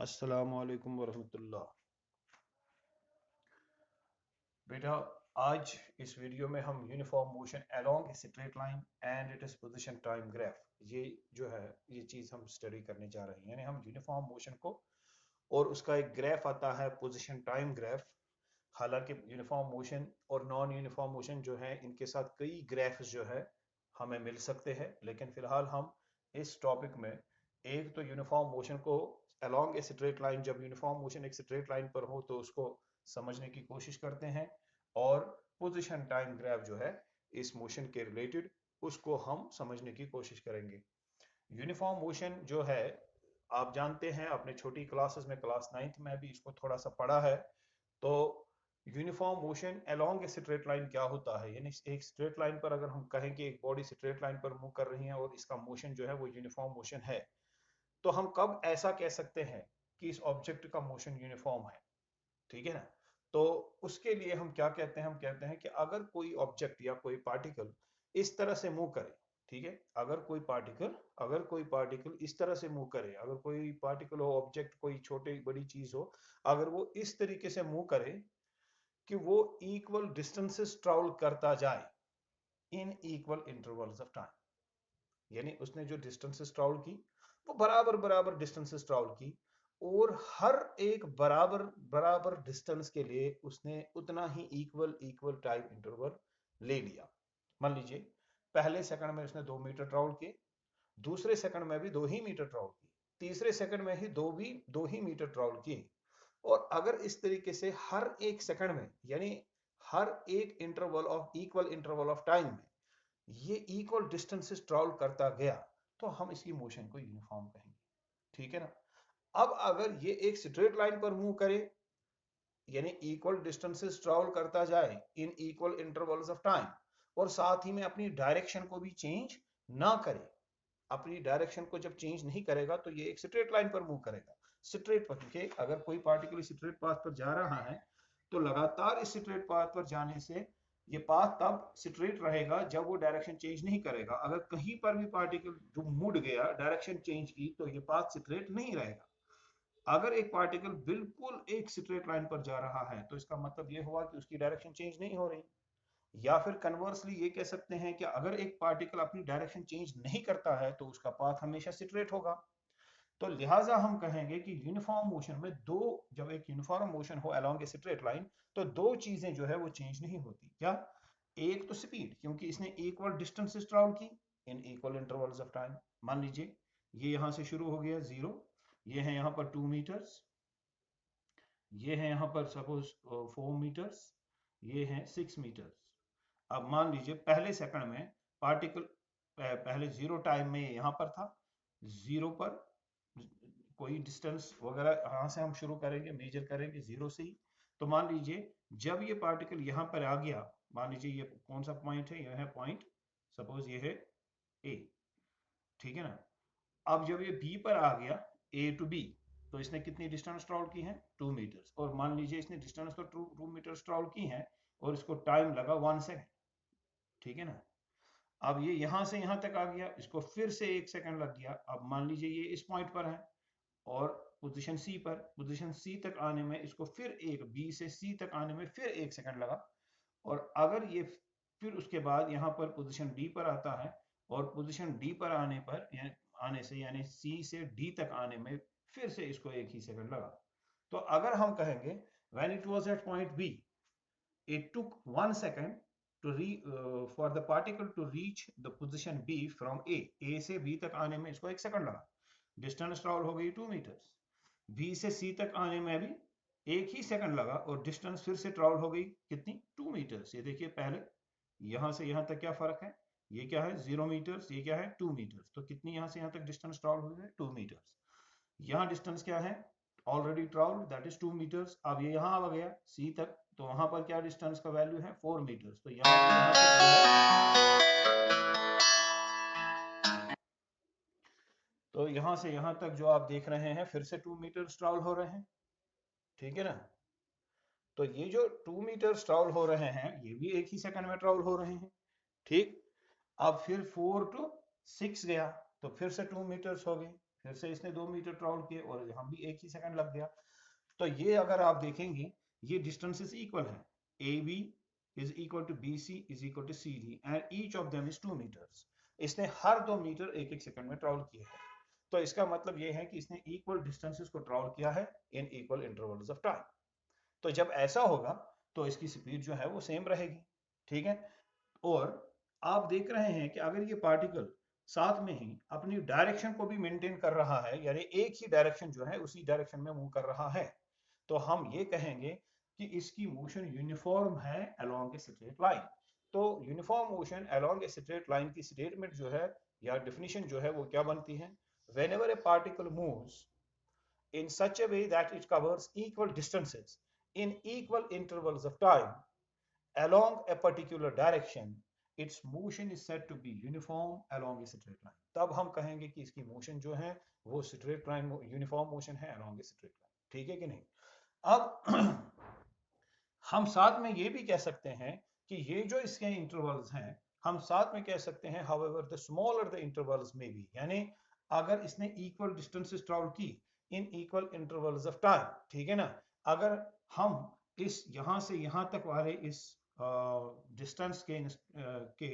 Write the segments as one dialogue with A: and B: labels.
A: अस्सलामु अलैकुम वरहमतुल्लाह। बेटा, आज इस वीडियो में हम uniform motion along A straight line and it is position time graph, ये जो है ये चीज हम स्टडी करने जा रहे हैं। यानी हम यूनिफॉर्म मोशन को और उसका एक ग्राफ आता है पोजीशन टाइम ग्राफ। हालांकि यूनिफॉर्म मोशन और नॉन यूनिफॉर्म मोशन जो है इनके साथ कई ग्राफ्स जो है हमें मिल सकते हैं, लेकिन फिलहाल हम इस टॉपिक में एक तो यूनिफॉर्म मोशन को अलोंग ए स्ट्रेट लाइन, जब यूनिफॉर्म मोशन एक स्ट्रेट लाइन पर हो तो उसको समझने की कोशिश करते हैं, और पोजीशन टाइम ग्राफ जो है इस मोशन के रिलेटेड उसको हम समझने की कोशिश करेंगे। यूनिफॉर्म मोशन जो है आप जानते हैं, अपने छोटी क्लासेस में क्लास 9th में भी इसको थोड़ा सा पढ़ा है। तो यूनिफॉर्म मोशन अलोंग ए स्ट्रेट लाइन क्या होता है, यानी एक स्ट्रेट लाइन पर अगर हम कहें कि एक बॉडी स्ट्रेट लाइन पर मूव कर रही है और इसका मोशन जो है वो यूनिफॉर्म मोशन है, तो हम कब ऐसा कह सकते हैं कि इस ऑब्जेक्ट का मोशन यूनिफॉर्म है। ठीक है ना। तो उसके लिए हम क्या कहते हैं, हम कहते हैं कि अगर कोई ऑब्जेक्ट या कोई पार्टिकल इस तरह से मूव करे, ठीक है, अगर कोई पार्टिकल इस तरह से मूव करे, अगर कोई पार्टिकल हो, ऑब्जेक्ट कोई छोटी बड़ी चीज हो, अगर वो इस तरीके से मूव करे कि वो इक्वल डिस्टेंसेस ट्रैवल करता जाए in equal intervals of time, यानी उसने जो डिस्टेंसेस ट्रैवल की वो बराबर बराबर डिस्टेंसेस ट्रैवल की, और हर एक बराबर बराबर डिस्टेंस के लिए उसने उतना ही इक्वल इक्वल टाइम इंटरवल ले लिया। मान लीजिए पहले सेकंड में उसने 2 मीटर ट्रैवल किए, दूसरे सेकंड में भी 2 ही मीटर ट्रैवल की, तीसरे सेकंड में ही 2 ही मीटर ट्रैवल की। और अगर इस तरीके से हर एक सेकंड में, यानी हर एक interval of equal interval of time में ये इक्वल डिस्टेंसेस ट्रैवल करता गया, तो हम इसकी मोशन को यूनिफॉर्म कहेंगे। ठीक है ना। अब अगर ये एक स्ट्रेट लाइन पर मूव करे, यानी इक्वल डिस्टेंसेस ट्रैवल करता जाए in equal intervals of time, और साथ ही में अपनी डायरेक्शन को भी चेंज ना करे, अपनी डायरेक्शन को जब चेंज नहीं करेगा तो ये एक स्ट्रेट लाइन पर मूव करेगा। स्ट्रेट पर के अगर कोई पार्टिकल स्ट्रेट पाथ पर जा रहा है तो लगातार इस स्ट्रेट पाथ पर जाने से ये पाथ तब स्ट्रेट रहेगा जब वो डायरेक्शन चेंज नहीं करेगा। अगर कहीं पर भी पार्टिकल जो मुड़ गया, डायरेक्शन चेंज की, तो ये पाथ स्ट्रेट नहीं रहेगा। अगर एक पार्टिकल बिल्कुल एक स्ट्रेट लाइन पर जा रहा है तो इसका मतलब ये हुआ कि उसकी डायरेक्शन चेंज नहीं हो रही। या फिर कन्वर्सली ये कह सकते हैं कि अगर एक पार्टिकल अपनी डायरेक्शन चेंज नहीं करता है तो उसका पाथ हमेशा स्ट्रेट होगा। तो लिहाजा हम कहेंगे कि यूनिफॉर्म मोशन में दो, जब एक यूनिफॉर्म मोशन हो अलोंग ए स्ट्रेट लाइन, तो दो चीजें जो है वो चेंज नहीं होती। क्या? एक तो स्पीड, क्योंकि इसने इक्वल डिस्टेंसेस ट्रैवल की in equal intervals of time. मान लीजिए ये यहां से शुरू हो गया 0, ये है यहां पर 2 मीटर्स, ये है यहां पर सपोज 4 मीटर्स, ये है 6 मीटर्स। अब मान लीजिए पहले सेकंड में पार्टिकल पहले 0 टाइम में यहां पर था, 0 पर कोई डिस्टेंस वगैरह यहां से हम शुरू करेंगे, मेजर करेंगे 0 से ही। तो मान लीजिए जब ये पार्टिकल यहां पर आ गया, मान लीजिए ये कौन सा पॉइंट है, यह है पॉइंट, सपोज ये है ए, ठीक है ना। अब जब ये बी पर आ गया, ए टू बी, तो इसने कितनी डिस्टेंस ट्रैवल की है, 2 मीटर्स। और मान लीजिए इसने डिस्टेंस तो 2 मीटर्स ट्रैवल की है और इसको टाइम लगा 1 सेकंड। ठीक है ना। अब ये यहां से यहां तक आ गया, इसको फिर से 1 सेकंड लग गया। अब मान लीजिए ये इस पॉइंट पर है और पोजीशन सी तक आने में इसको फिर एक, बी से सी तक आने में फिर 1 सेकंड लगा। और अगर ये फिर उसके बाद यहाँ पर पोजीशन डी पर आता है, और पोजीशन डी पर आने पर आने से यानी सी से डी तक आने में फिर से इसको 1 ही सेकंड लगा। तो अगर हम कहेंगे when it was at point B, it took 1 second for the particle to reach the position B from A से B तक आने में इसको 1 सेकंड लगा। डिस्टेंस ट्रैवल हो गई 2 मीटर्स। B से C तक आने में भी 1 ही सेकंड लगा और डिस्टेंस फिर से ट्रैवल हो गई कितनी, 2 मीटर्स। ये देखिए पहले यहां से यहां तक क्या फर्क है, ये क्या है 0 मीटर्स, ये क्या है 2 मीटर्स। तो कितनी यहां से यहां तक डिस्टेंस ट्रैवल हुई है, 2 मीटर्स। यहाँ डिस्टेंस क्या है, already travel, that is 2 metres. अब ये यहाँ आ गया सी तक, तो वहां पर क्या डिस्टेंस का वैल्यू है, 4 मीटर्स। तो यहाँ तो यहाँ से यहाँ तक जो आप देख रहे हैं फिर से 2 मीटर्स ट्रैवल हो रहे हैं। ठीक है ना। तो ये जो 2 मीटर्स ट्रैवल हो रहे हैं ये भी 1 ही सेकंड में ट्रैवल हो रहे हैं। ठीक। अब फिर 4 to 6 गया तो फिर से 2 मीटर्स हो गए, फिर से इसने 2 मीटर ट्रैवल किए और हम भी 1 ही सेकंड लग गया। तो ये अगर आप देखेंगे ये डिस्टेंसेस इक्वल है, A B is equal to B C is equal to C D and each of them is 2 metres. इसने हर 2 मीटर 1-1 सेकंड में ट्रैवल किया है। तो इसका मतलब ये है कि इसने इक्वल डिस्टेंसेस को ट्रैवल किया है in equal intervals of time. तो जब ऐसा होगा तो इसकी स्पीड जो है वो सेम रहेगी, ठीक है। और आप देख रहे हैं कि अगर ये पार्टिकल साथ में ही अपनी डायरेक्शन को भी मेंटेन कर रहा है, यानी एक ही डायरेक्शन जो है उसी डायरेक्शन में मूव कर रहा है, तो हम ये कहेंगे कि इसकी मोशन यूनिफॉर्म है अलोंग ए स्ट्रेट लाइन। तो यूनिफॉर्म मोशन अलोंग ए स्ट्रेट लाइन की स्टेटमेंट जो है या डेफिनेशन जो है वो क्या बनती है? Whenever A particle moves in such a way that it covers equal distances in equal intervals of time along a particular direction, its motion is said to be uniform along a straight line। तब हम कहेंगे कि इसकी motion जो है वो straight line uniform motion है along a straight line, ठीक है कि नहीं। अब हम साथ में ये भी कह सकते हैं कि ये जो इसके इंटरवल्स हैं, हम साथ में कह सकते हैं however the smaller the intervals may be, यानी अगर इसने इक्वल डिस्टेंसेस ट्रैवल की in equal intervals of time, ठीक है ना। अगर हम इस यहां से यहां तक वाले इस डिस्टेंस के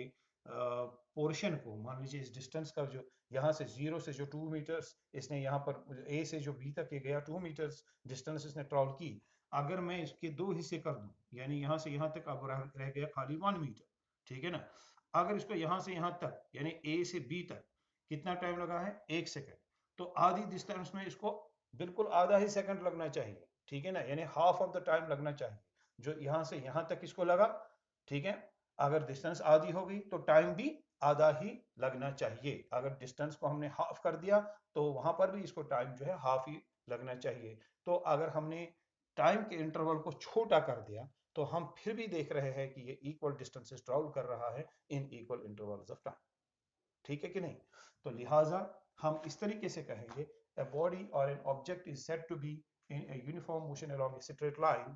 A: पोर्शन को मान लीजिए, इस डिस्टेंस का जो यहाँ से 0 से जो 2 मीटर्स इसने यहाँ पर ए से जो बी तक के गया 2 मीटर्स डिस्टेंस इसने ट्रैवल की, अगर मैं इसके 2 हिस्से कर दूं, यानी यहाँ से यहाँ तक अब रह गया खाली 1 मीटर, ठीक है ना। अगर इसको यहाँ से यहाँ तक यानी ए से बी तक कितना टाइम लगा है? 1 सेकंड। तो आधी डिस्टेंस में इसको बिल्कुल आधा ही सेकंड लगना चाहिए, ठीक है ना, यानी हाफ ऑफ द टाइम लगना चाहिए जो यहाँ से यहाँ तक इसको लगा, ठीक है। अगर डिस्टेंस आधी हो गई तो टाइम भी आधा ही लगना चाहिए। अगर डिस्टेंस को हमने हाफ कर दिया तो वहां पर भी इसको टाइम जो है हाफ ही लगना चाहिए। तो अगर हमने टाइम के इंटरवल को छोटा कर दिया तो हम फिर भी देख रहे हैं कि ये इक्वल डिस्टेंसेस ट्रैवल कर रहा है in equal intervals of time, ठीक है कि नहीं। तो लिहाजा हम इस तरीके से कहेंगे a body or an object is said to be in a uniform motion along a straight line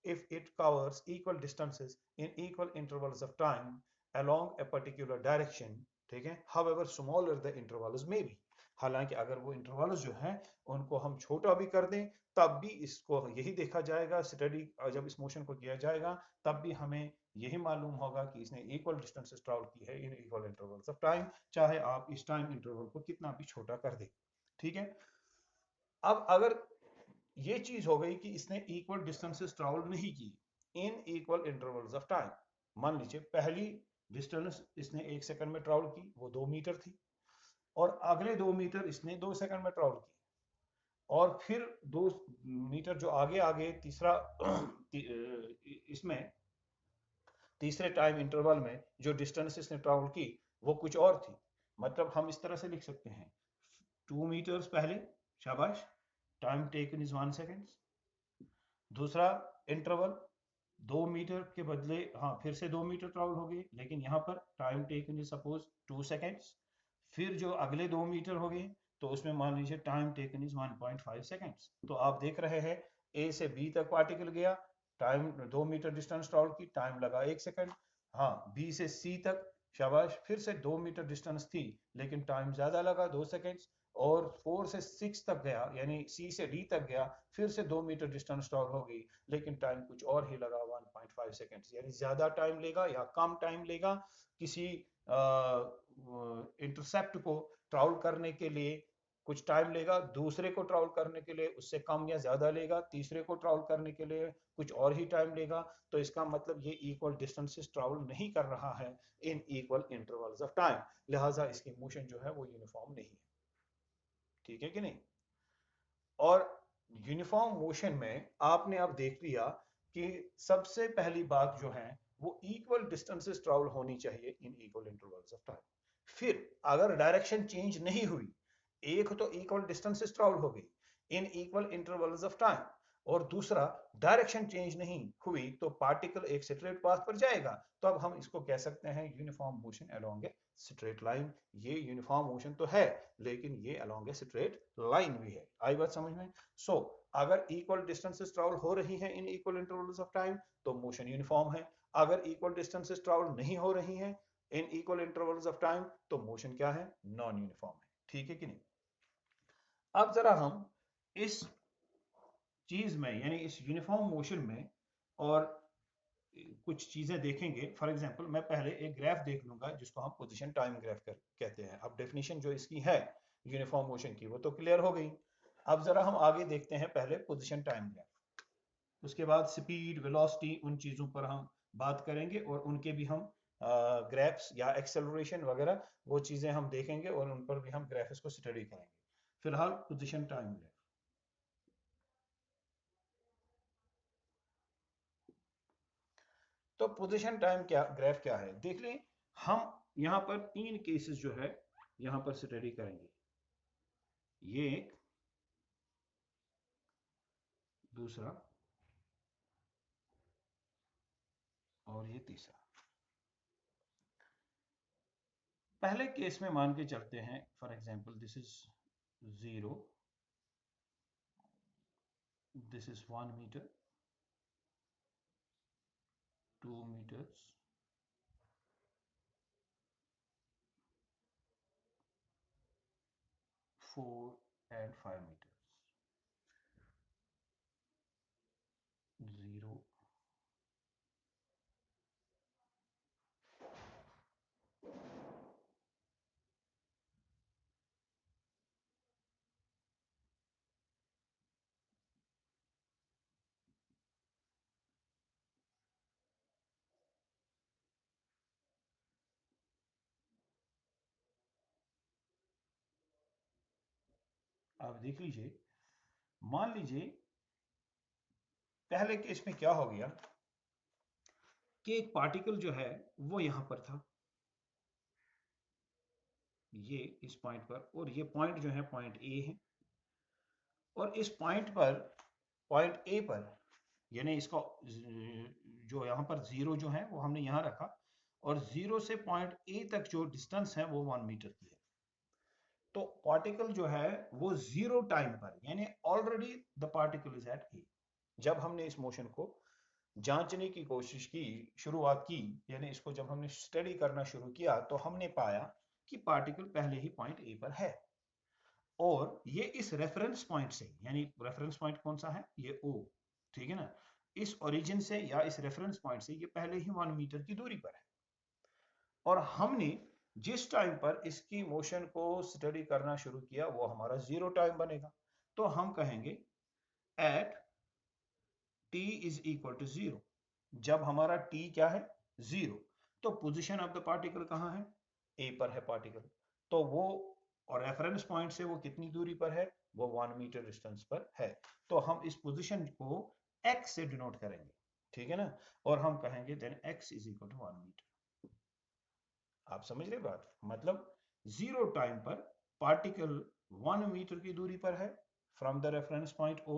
A: if it covers equal distances in equal intervals of time along a particular direction, ठीक है, however smaller the intervals may be। हालांकि अगर वो intervals जो हैं उनको हम छोटा भी कर दें तब भी इसको यही देखा जाएगा, स्टडी जब इस मोशन को किया जाएगा तब भी हमें यही मालूम होगा कि इसने इक्वल डिस्टेंसेस ट्रैवल की है in equal intervals of time, चाहे आप इस टाइम इंटरवल को कितना भी छोटा कर दें, ठीक है। अब अगर ये चीज हो गई कि इसने इक्वल डिस्टेंसेस ट्रैवल नहीं की in equal intervals of time, मान लीजिए पहली डिस्टेंस इसने 1 सेकंड में ट्रैवल की, वो 2 मीटर थी, और अगले 2 मीटर इसने 2 सेकंड में ट्रैवल की, और फिर 2 मीटर जो आगे आगे तीसरा इसमें तीसरे टाइम इंटरवल में जो डिस्टेंस इसने ट्रैवल की वो कुछ और थी। मतलब हम इस तरह से लिख सकते हैं 2 मीटर्स पहले, शाबाश, टाइम टेकन इज 1 सेकेंड। दूसरा इंटरवल 2 मीटर के बदले हाँ फिर से 2 मीटर ट्रैवल हो गए, लेकिन यहाँ पर time taken is suppose 2 seconds. फिर जो अगले 2 मीटर हो गए तो उसमें मान लीजिए टाइम टेकन इज 1.5 सेकेंड्स। तो आप देख रहे हैं ए से बी तक पार्टिकल गया, टाइम 2 मीटर डिस्टेंस ट्रैवल की, टाइम लगा 1 सेकेंड। हाँ, बी से सी तक, शाबाश, फिर से 2 मीटर डिस्टेंस थी लेकिन टाइम ज्यादा लगा 2 सेकेंड्स। और 4 से 6 तक गया यानी सी से डी तक गया, फिर से 2 मीटर डिस्टेंस ट्रैवल हो गई लेकिन टाइम कुछ और ही लगा 1.5 सेकेंड्स, यानी ज्यादा टाइम लेगा या कम टाइम लेगा किसी इंटरसेप्ट को ट्रैवल करने के लिए, कुछ टाइम लेगा, दूसरे को ट्रैवल करने के लिए उससे कम या ज्यादा लेगा, तीसरे को ट्रैवल करने के लिए कुछ और ही टाइम लेगा। तो इसका मतलब ये इक्वल डिस्टेंसेस ट्रैवल नहीं कर रहा है in equal intervals of time, लिहाजा इसकी मोशन जो है वो यूनिफॉर्म नहीं है, ठीक है कि नहीं। और यूनिफॉर्म मोशन में आपने अब देख लिया कि सबसे पहली बात जो है वो इक्वल डिस्टेंसेस ट्रैवल होनी चाहिए in equal intervals of time. फिर अगर डायरेक्शन चेंज नहीं हुई, एक तो इक्वल डिस्टेंसेस ट्रैवल हो गई in equal intervals of time, और दूसरा डायरेक्शन चेंज नहीं हुई तो पार्टिकल एक स्ट्रेट पाथ पर जाएगा, तो अब हम इसको कह सकते हैं यूनिफॉर्म मोशन अलोंग ए स्ट्रेट लाइन। ये यूनिफॉर्म मोशन तो है लेकिन ये अलोंग ए स्ट्रेट लाइन भी है। आई बात समझ में? सो अगर इक्वल डिस्टेंसेस ट्रैवल हो रही है in equal intervals of time तो मोशन यूनिफॉर्म है। अगर इक्वल डिस्टेंसेस ट्रैवल नहीं हो रही है in equal intervals of time तो मोशन क्या है? नॉन यूनिफॉर्म है, ठीक है कि नहीं। अब जरा हम इस चीज में यानी इस यूनिफॉर्म मोशन में और कुछ चीजें देखेंगे। फॉर एग्जांपल मैं पहले एक ग्राफ देख लूंगा जिसको हम पोजीशन टाइम ग्राफ कहते हैं। अब डेफिनेशन जो इसकी है यूनिफॉर्म मोशन की वो तो क्लियर हो गई। अब जरा हम आगे देखते हैं पहले पोजीशन टाइम ग्राफ, उसके बाद स्पीड वेलोसिटी उन चीज़ों पर हम बात करेंगे और उनके भी हम ग्राफ्स या एक्सेलरेशन वगैरह वो चीज़ें हम देखेंगे और उन पर भी हम ग्राफ्स को स्टडी करेंगे। फिलहाल पोजीशन टाइम ग्राफ। तो पोजीशन टाइम क्या ग्राफ क्या है देख लें। हम यहां पर तीन केसेस जो है यहां पर स्टडी करेंगे। ये एक, दूसरा और ये तीसरा। पहले केस में मान के चलते हैं for example this is 0, this is 1 metre, 2 meters, 4 and 5 meters, 0, आप देख लीजिए। मान लीजिए पहले केस में क्या हो गया कि एक पार्टिकल जो है वो यहां पर था, ये इस पॉइंट पर, और ये पॉइंट जो है पॉइंट ए है, और इस पॉइंट पर पॉइंट ए पर यानी इसका जो यहां पर 0 जो है वो हमने यहां रखा, और 0 से पॉइंट ए तक जो डिस्टेंस है वो 1 मीटर की है। तो पार्टिकल जो है वो 0 टाइम पर यानी already the particle is at A. जब हमने इस मोशन को जांचने की कोशिश की, शुरुआत की, यानी इसको जब हमने स्टडी करना शुरू किया तो हमने पाया कि पार्टिकल पहले ही पॉइंट ए पर है, और ये इस रेफरेंस पॉइंट से, यानी रेफरेंस पॉइंट कौन सा है, ये ओ, ठीक है ना, इस ओरिजिन से या इस रेफरेंस पॉइंट से ये पहले ही 1 मीटर की दूरी पर है। और हमने जिस टाइम पर इसकी मोशन को स्टडी करना शुरू किया वो हमारा 0 टाइम बनेगा। तो हम कहेंगे at t is equal to 0, जब हमारा t क्या है, 0, तो पोजीशन ऑफ द पार्टिकल कहाँ है, a पर है पार्टिकल, तो वो, और रेफरेंस पॉइंट से वो कितनी दूरी पर है, वो 1 मीटर डिस्टेंस पर है। तो हम इस पोजीशन को x से डिनोट करेंगे, ठीक है ना, और हम कहेंगे then x is equal to 1 metre. आप समझ रहे बात, मतलब 0 टाइम पर पार्टिकल 1 मीटर की दूरी पर है from the reference point O,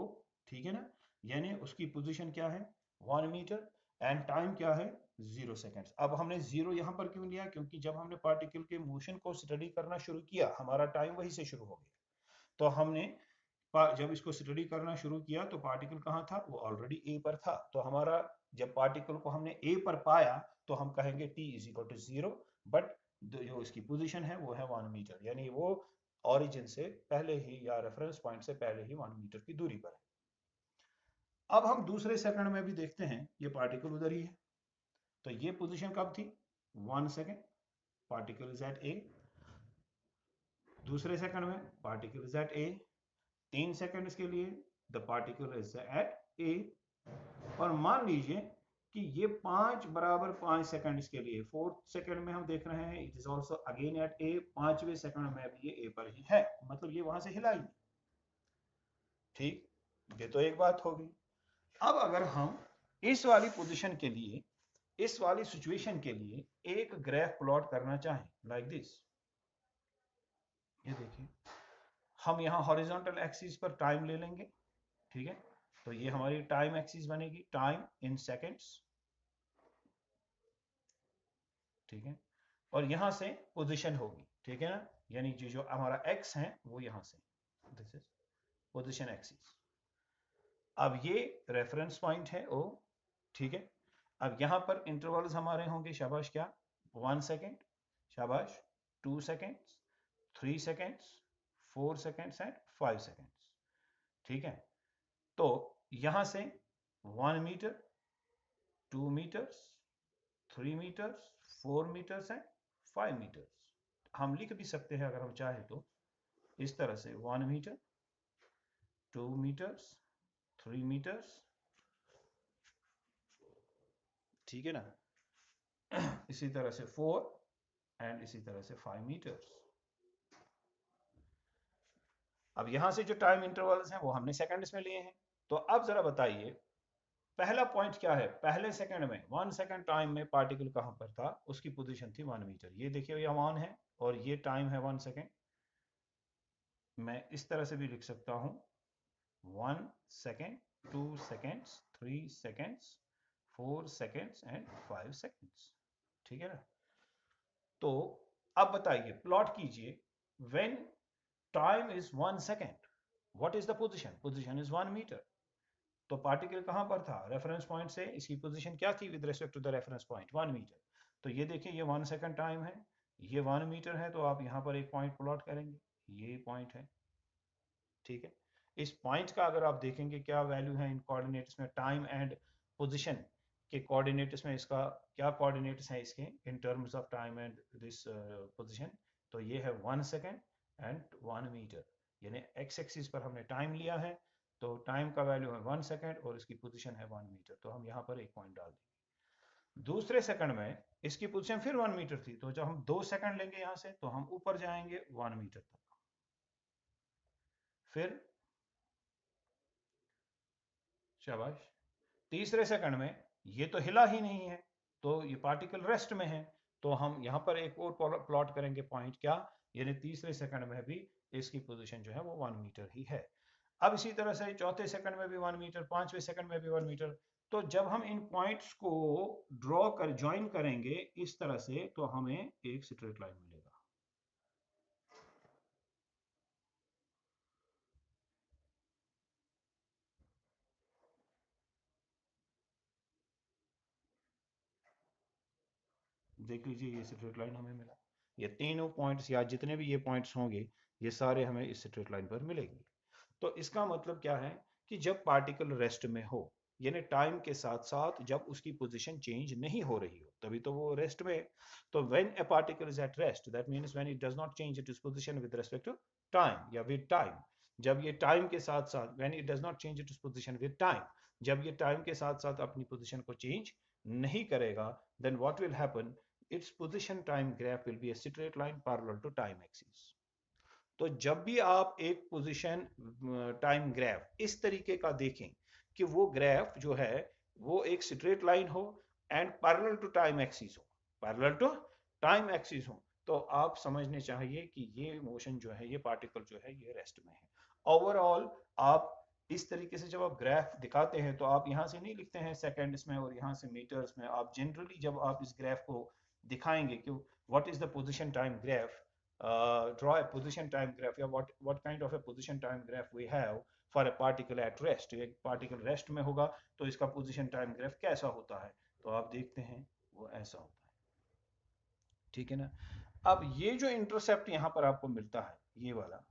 A: ठीक है ना, यानी उसकी पोजीशन क्या है 1 मीटर, एंड टाइम क्या है 0 सेकेंड्स। अब हमने 0 यहां पर क्यों लिया, क्योंकि जब हमने पार्टिकल के मोशन को स्टडी करना शुरू किया हमारा टाइम वहीं से शुरू हो गया। तो हमने जब इसको स्टडी करना शुरू किया तो पार्टिकल कहाँ था, वो ऑलरेडी ए पर था। तो हमारा जब पार्टिकल को हमने ए पर पाया तो हम कहेंगे T is equal to 0, but जो इसकी पोजीशन है वो है 1 मीटर, यानी वो ओरिजिन से पहले ही या रेफरेंस पॉइंट से पहले ही 1 मीटर की दूरी पर है। अब हम दूसरे सेकंड में भी देखते हैं, ये पार्टिकल उधर ही है, तो ये पोजीशन कब थी, 1 second, particle is at A. दूसरे सेकंड में particle is at A, 3 seconds के लिए the particle is at A, और मान लीजिए कि ये 5 बराबर 5 सेकंड्स के लिए, 4th सेकंड में हम देख रहे हैं it is also again at A, 5वें सेकंड में भी ये ए पर ही है, मतलब ये वहां से हिला ही, ठीक, ये तो एक बात होगी। अब अगर हम इस वाली पोजीशन के लिए, इस वाली सिचुएशन के लिए एक ग्राफ प्लॉट करना चाहें लाइक दिस, ये देखिए, हम यहाँ हॉरिजॉन्टल एक्सिस पर टाइम ले लेंगे, ठीक है, तो ये हमारी टाइम एक्सिस बनेगी, टाइम इन सेकेंड्स, ठीक है, और यहां से पोजीशन होगी, ठीक है ना, यानी जो हमारा x है वो यहां से, दिस इज पोजीशन एक्सिस। अब ये रेफरेंस पॉइंट है ओ, ठीक है, अब यहां पर इंटरवल्स हमारे होंगे, शाबाश, क्या, 1 सेकेंड, शाबाश, 2 seconds, 3 seconds, 4 seconds and 5 seconds. ठीक है, तो यहां से 1 metre, 2 metres, 3 metres, 4 metres and 5 metres. हम लिख भी सकते हैं अगर हम चाहें तो इस तरह से 1 मीटर, 2 मीटर्स, 3 मीटर्स, ठीक है ना, इसी तरह से 4 एंड इसी तरह से 5 मीटर्स। अब यहां से जो टाइम इंटरवल्स हैं वो हमने सेकंड्स में लिए हैं। तो अब जरा बताइए पहला पॉइंट क्या है, पहले सेकंड में 1 सेकंड टाइम में पार्टिकल कहां पर था, उसकी पोजीशन थी 1 मीटर। ये देखिए ये 1 है और ये टाइम है 1 सेकंड। मैं इस तरह से भी लिख सकता हूं 1 second, 2 seconds, 3 seconds, 4 seconds and 5 seconds. ठीक है ना। तो अब बताइए प्लॉट कीजिए when time is 1 second what is the position, position is 1 metre. तो पार्टिकल कहां पर था, रेफरेंस पॉइंट से इसकी पोजीशन क्या थी with respect to the reference point, 1 metre. तो ये देखिए ये 1 सेकंड टाइम है, ये 1 मीटर है, तो आप यहां पर एक पॉइंट प्लॉट करेंगे, ये पॉइंट है। ठीक है, इस पॉइंट का अगर आप देखेंगे क्या वैल्यू है इन कोऑर्डिनेट्स में, टाइम एंड पोजीशन के कोऑर्डिनेट्स में इसका क्या कोऑर्डिनेट्स हैं इसके in terms of time and this position. तो ये है 1 सेकंड एंड 1 मीटर, यानी एक्स एक्सिस पर हमने टाइम लिया है, तो टाइम का वैल्यू है 1 सेकंड और इसकी पोजीशन है 1 मीटर। तो हम यहाँ पर एक पॉइंट डाल देंगे। दूसरे सेकंड में इसकी पोजीशन फिर 1 मीटर थी, तो जब हम 2 सेकंड लेंगे यहाँ से तो हम ऊपर जाएंगे 1 मीटर तक। फिर शाबाश, तीसरे सेकंड में ये तो हिला ही नहीं है, तो ये पार्टिकल रेस्ट में है, तो हम यहाँ पर एक और प्लॉट करेंगे पॉइंट क्या, यानी तीसरे सेकंड में भी इसकी पोजीशन जो है वो 1 मीटर ही है। अब इसी तरह से चौथे सेकंड में भी 1 मीटर, पांचवें सेकंड में भी 1 मीटर। तो जब हम इन पॉइंट्स को ड्रॉ कर ज्वाइन करेंगे इस तरह से तो हमें एक स्ट्रेट लाइन मिलेगा। देख लीजिए ये स्ट्रेट लाइन हमें मिला, ये तीनों पॉइंट्स या जितने भी ये पॉइंट्स होंगे ये सारे हमें इस स्ट्रेट लाइन पर मिलेंगे। तो इसका मतलब क्या है कि जब पार्टिकल रेस्ट में हो, यानी टाइम के साथ साथ जब उसकी पोजीशन चेंज नहीं हो रही हो, तभी तो वो रेस्ट में है। तो when a particle is at rest that means when it does not change its position with respect to time या विद टाइम। जब ये टाइम के साथ साथ when it does not change its position with time, जब ये time के साथ साथ अपनी पोजीशन को चेंज नहीं करेगा, then what will happen, its position time graph will be a straight line parallel to time axis। तो जब भी आप एक पोजीशन टाइम ग्राफ इस तरीके का देखें कि वो ग्राफ जो है वो एक स्ट्रेट लाइन हो and parallel to time axis हो, पैरेलल टू टाइम एक्सिस हो, तो आप समझने चाहिए कि ये मोशन जो है ये पार्टिकल जो है ये रेस्ट में है। ओवरऑल आप इस तरीके से जब आप ग्राफ दिखाते हैं तो आप यहाँ से नहीं लिखते हैं सेकंड्स में और यहाँ से मीटर्स में, आप जनरली जब आप इस ग्राफ को दिखाएंगे कि what is the position time graph, draw a position time graph या what kind of a position time graph we have for a particle at rest। एक पार्टिकल रेस्ट में होगा तो इसका पोजीशन टाइम ग्राफ कैसा होता है, तो आप देखते हैं वो ऐसा होता है। ठीक है ना। अब ये जो इंटरसेप्ट यहाँ पर आपको मिलता है ये वाला,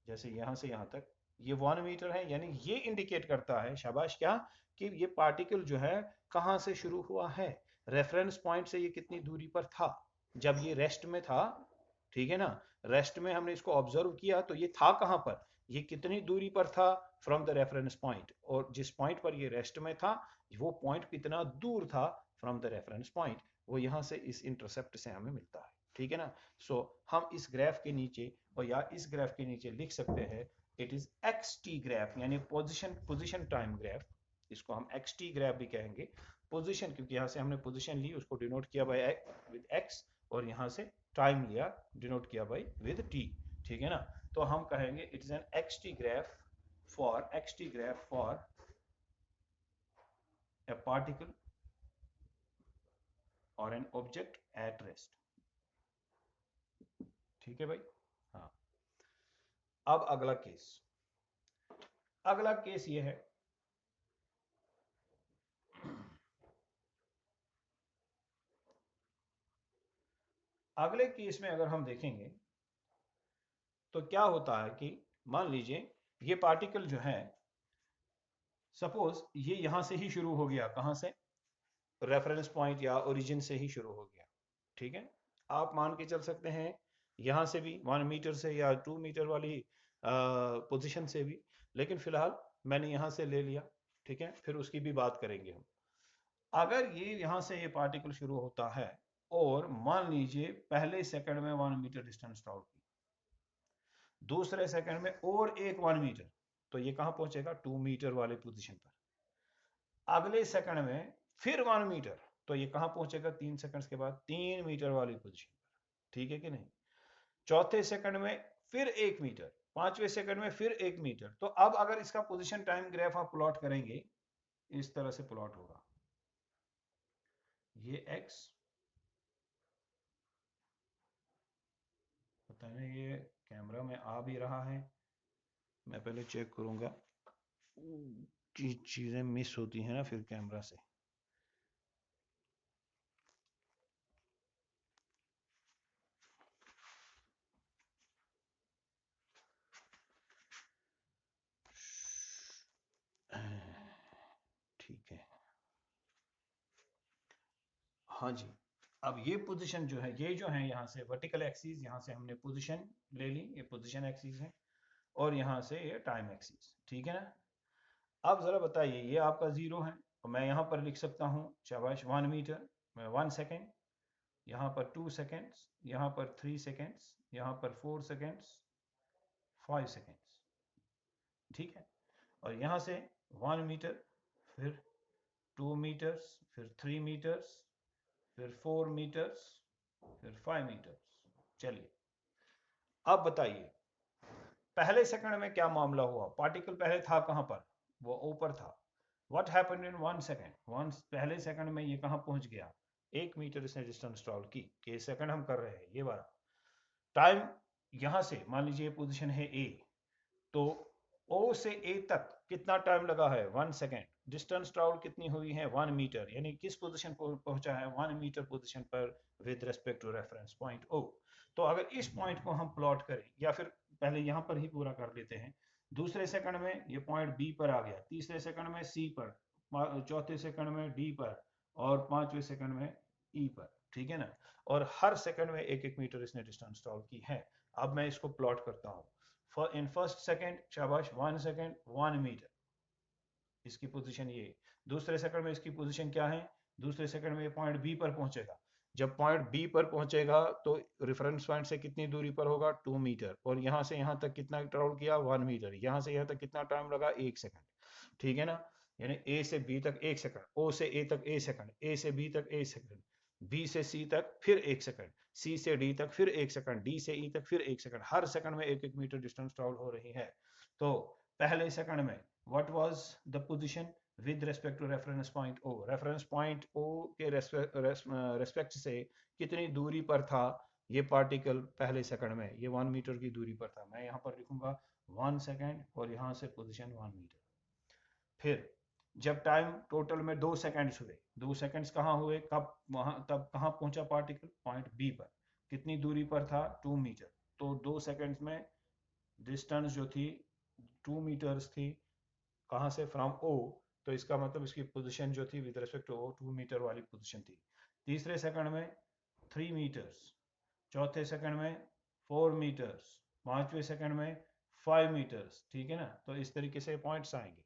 A: जैसे यहाँ से यहाँ तक ये 1 मीटर है, यानी ये इंडिकेट करता है शाबाश क्या कि ये पार्टिकल जो है कहाँ से शुरू हुआ है, रेफरेंस पॉइंट से ये कितनी दूरी पर था जब ये रेस्ट में था। ठीक है ना, रेस्ट में हमने इसको ऑब्जर्व किया तो ये था कहां पर, ये कितनी दूरी पर था फ्रॉम द रेफरेंस पॉइंट, और जिस पॉइंट पर ये रेस्ट में था वो पॉइंट कितना दूर था फ्रॉम द रेफरेंस पॉइंट, वो यहां से इस इंटरसेप्ट से हमें मिलता है। ठीक है ना। सो हम इस ग्राफ के नीचे और या इस ग्राफ के नीचे लिख सकते हैं it is x T graph, यानी पोजिशन टाइम ग्राफ, इसको हम एक्स टी ग्राफ भी कहेंगे। पोजिशन क्योंकि यहाँ से हमने पोजिशन ली उसको डिनोट किया बाय विद एक्स, और यहाँ से टाइम लिया डिनोट किया बाय विद टी। ठीक है ना। तो हम कहेंगे it is an XT graph for a particle और एन ऑब्जेक्ट एट रेस्ट। ठीक है भाई। हाँ, अब अगला केस ये है, अगले केस में अगर हम देखेंगे तो क्या होता है कि मान लीजिए ये पार्टिकल जो है, सपोज ये यहां से ही शुरू हो गया, कहां से, रेफरेंस पॉइंट या ओरिजिन से ही शुरू हो गया, ठीक है। आप मान के चल सकते हैं यहां से भी 1 मीटर से या 2 मीटर वाली पोजीशन से भी, लेकिन फिलहाल मैंने यहां से ले लिया, ठीक है। फिर उसकी भी बात करेंगे हम। अगर ये यहां से ये पार्टिकल शुरू होता है और मान लीजिए पहले सेकंड में 1 मीटर डिस्टेंस ट्रैवल की, दूसरे सेकंड में और एक 1 मीटर, तो ये कहां पहुंचेगा, 2 मीटर वाले पोजीशन पर। अगले सेकंड में फिर 1 मीटर, तो ये कहां पहुंचेगा 3 सेकंड्स के बाद, 3 मीटर वाली पोजीशन पर, ठीक है कि नहीं। चौथे सेकंड में फिर 1 मीटर, पांचवें सेकंड में फिर 1 मीटर। तो अब अगर इसका पोजीशन टाइम ग्राफ आप प्लॉट करेंगे, इस तरह से प्लॉट होगा, ये x, पता नहीं ये कैमरा में आ भी रहा है, मैं पहले चेक करूंगा कि चीजें मिस होती हैं ना फिर कैमरा से। ठीक है, हाँ जी। अब ये पोजीशन जो है, ये जो है यहाँ से वर्टिकल एक्सिस, यहाँ से हमने पोजीशन ले ली, ये पोजीशन एक्सिस है, और यहाँ से ये टाइम एक्सिस, ठीक है ना। अब जरा बताइए, ये आपका 0 है, तो मैं यहाँ पर लिख सकता हूँ, शाबाश, 1 मीटर, 1 सेकेंड, यहाँ पर 2 सेकेंड्स, यहाँ पर 3 सेकेंड्स, यहाँ पर 4 सेकेंड्स, 5 सेकेंड्स, ठीक है। और यहाँ से 1 मीटर, फिर 2 मीटर्स, फिर 3 मीटर्स, फिर 4 मीटर्स, फिर 5 मीटर्स। चलिए, अब बताइए पहले सेकंड में क्या मामला हुआ, पार्टिकल पहले था कहां पर, वो ऊपर था। What happened in 1 second, one पहले सेकंड में ये कहां पहुंच गया, 1 मीटर इसने डिस्टेंस ट्रैवल की, के सेकंड हम कर रहे हैं ये बार। टाइम यहां से मान लीजिए पोजीशन है ए, तो ओ से ए तक कितना टाइम लगा है, 1 सेकेंड। डिस्टेंस ट्रैवल कितनी हुई है, 1 मीटर, यानी किस पोजीशन पर पहुंचा है, 1 मीटर पोजीशन पर with respect to reference point O. तो अगर इस पॉइंट को हम प्लॉट करें, या फिर पहले यहां पर ही पूरा कर लेते हैं, दूसरे सेकंड में ये पॉइंट बी पर आ गया, तीसरे सेकंड में सी पर, चौथे सेकंड में डी पर, और पांचवें सेकंड में ई पर, ठीक है ना। और हर सेकंड में 1-1 मीटर इसने डिस्टेंस ट्रैवल की है। अब मैं इसको प्लॉट करता हूं, इन फर्स्ट सेकंड, शाबाश, 1 सेकंड 1 मीटर, इसकी पोजीशन ये। दूसरे सेकंड में इसकी पोजीशन क्या है, दूसरे सेकंड में ये पॉइंट बी पर पहुंचेगा। जब पॉइंट बी पर पहुंचेगा तो रेफरेंस पॉइंट से कितनी दूरी पर होगा, 2 मीटर, और यहां से यहां तक कितना ट्रेवल किया, 1 मीटर, यहां से यहां तक कितना टाइम लगा, 1 सेकंड, ठीक है ना। यानी ए से बी तक 1 सेकंड, ओ से ए तक 1 सेकंड, ए से बी तक 1 सेकंड, बी से सी तक फिर 1 सेकंड, सी से डी तक फिर 1 सेकंड, डी से ई तक फिर 1 सेकंड। हर सेकंड में 1-1 मीटर डिस्टेंस ट्रैवल हो रही है। तो पहले सेकंड में what was the position with respect to reference point O, reference point O के रेस्पेक्ट से कितनी दूरी पर था ये पार्टिकल पहले सेकंड में, ये 1 मीटर की दूरी पर था। मैं यहाँ पर लिखूंगा 1 सेकंड, और यहाँ से पोजीशन 1 मीटर। फिर जब टाइम टोटल में 2 सेकंड्स हुए, 2 सेकंड्स कहाँ हुए, कब, वहां, तब कहाँ पहुंचा पार्टिकल, पॉइंट बी पर, कितनी दूरी पर था, 2 मीटर। तो 2 सेकंड्स में डिस्टेंस जो थी 2 मीटर्स थी, कहाँ से, फ्रॉम ओ। तो इसका मतलब इसकी पोजीशन जो थी with respect to O, 2 metre वाली पोजीशन थी। तीसरे सेकंड में 3 मीटर्स, चौथे सेकंड में 4 मीटर्स, पांचवें सेकंड में 5 मीटर्स, ठीक है ना। तो इस तरीके से पॉइंट्स आएंगे।